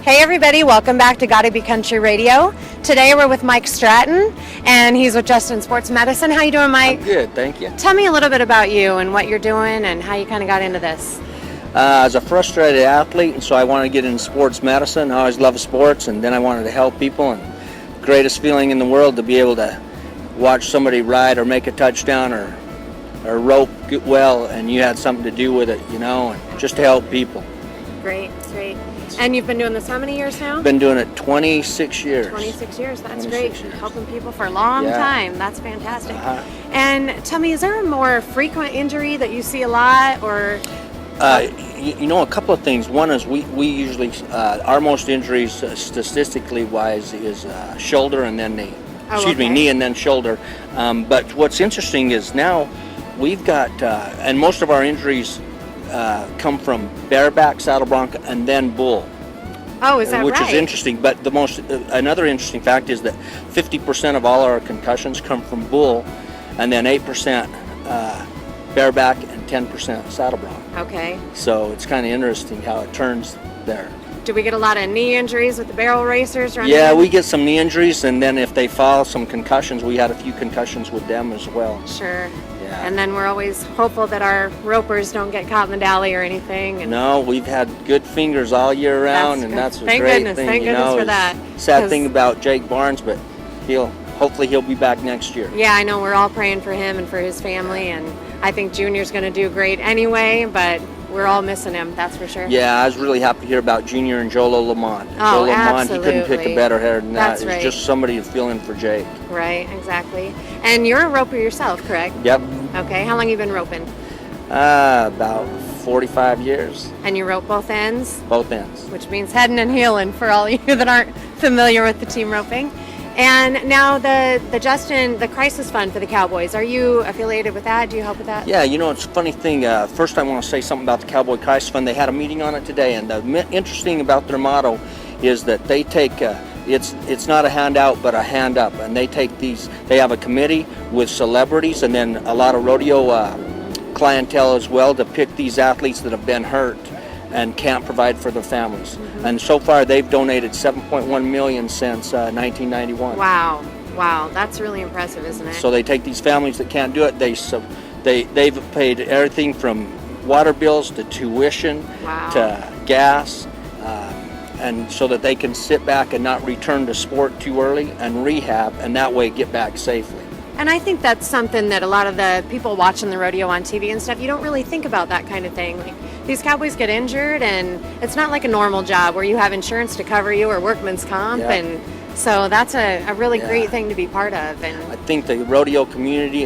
Hey everybody, welcome back to Gotta Be Country Radio. Today we're with Mike Stratton, and he's with Justin Sports Medicine. How you doing, Mike? I'm good, thank you. Tell me a little bit about you and what you're doing and how you kind of got into this. I was a frustrated athlete, and so I wanted to get into sports medicine. I always loved sports, and then I wanted to help people. And the greatest feeling in the world to be able to watch somebody ride or make a touchdown or rope well, and you had something to do with it, and just to help people. Great. And you've been doing this how many years now? Been doing it 26 years. 26 years, that's 26 great. years. Helping people for a long time, that's fantastic. Uh-huh. And tell me, is there a more frequent injury that you see a lot, or? A couple of things. One is we usually, our most injuries statistically wise is shoulder and then knee. Knee and then shoulder. But what's interesting is now we've got, and most of our injuries come from bareback, saddle bronc, and then bull. Oh, is that which right? is interesting. But another interesting fact is that 50% of all our concussions come from bull, and then 8% bareback and 10% saddle bronc. Okay. So it's kind of interesting how it turns there. Do we get a lot of knee injuries with the barrel racers? Yeah, we get some knee injuries, and then if they fall, some concussions. We had a few concussions with them as well. Sure. Yeah. And then we're always hopeful that our ropers don't get caught in the alley or anything. No, we've had good fingers all year round, and that's a great thing. Thank goodness for that. Sad thing about Jake Barnes, but hopefully he'll be back next year. Yeah, I know. We're all praying for him and for his family, and I think Junior's going to do great anyway, but we're all missing him, that's for sure. Yeah, I was really happy to hear about Junior and Jolo Lamont. Oh, Joe Lamont, absolutely. he couldn't pick a better hair than that. That's right. It's just somebody to fill in for Jake. Right, exactly. And you're a roper yourself, correct? Yep. Okay, how long have you been roping? About 45 years. And you rope both ends? Both ends. Which means heading and heeling for all of you that aren't familiar with the team roping. And now the Crisis Fund for the Cowboys, are you affiliated with that? Do you help with that? Yeah, it's a funny thing. First I want to say something about the Cowboy Crisis Fund. They had a meeting on it today, and the interesting about their motto is that they take, it's not a handout but a hand up, and they have a committee with celebrities and then a lot of rodeo clientele as well to pick these athletes that have been hurt and can't provide for their families. Mm-hmm. And so far they've donated $7.1 million since 1991. Wow, that's really impressive, isn't it? So they take these families that can't do it. They've paid everything from water bills to tuition to gas, and so that they can sit back and not return to sport too early and rehab, and that way get back safely. And I think that's something that a lot of the people watching the rodeo on TV and stuff, you don't really think about that kind of thing. Like, these cowboys get injured, and it's not like a normal job where you have insurance to cover you or workman's comp, and so that's a really great thing to be part of. And I think the rodeo community,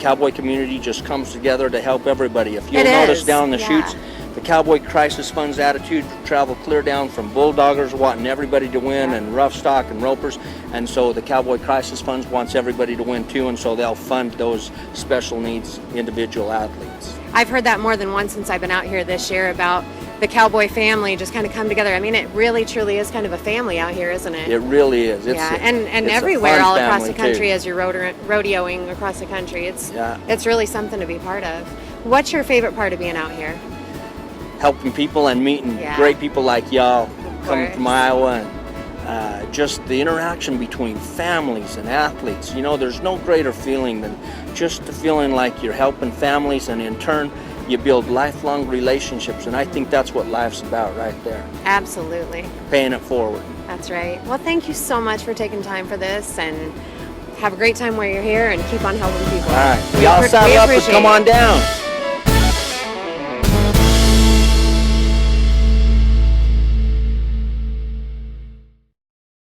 cowboy community, just comes together to help everybody. If you'll notice down the chutes, the Cowboy Crisis Fund's attitude travel clear down from bulldoggers wanting everybody to win and rough stock and ropers, and so the Cowboy Crisis Fund wants everybody to win too, and so they'll fund those special needs individual athletes. I've heard that more than once since I've been out here this year about the cowboy family just kind of come together. I mean, it really truly is kind of a family out here, isn't it? It really is. And everywhere all across the country as you're rodeoing across the country. It's really something to be part of. What's your favorite part of being out here? Helping people and meeting great people like y'all coming from Iowa, and just the interaction between families and athletes. There's no greater feeling than just the feeling like you're helping families, and in turn you build lifelong relationships, and I think that's what life's about right there. Absolutely. Paying it forward. That's right. Well, thank you so much for taking time for this, and have a great time while you're here, and keep on helping people. All right. Y'all saddle up and come on down.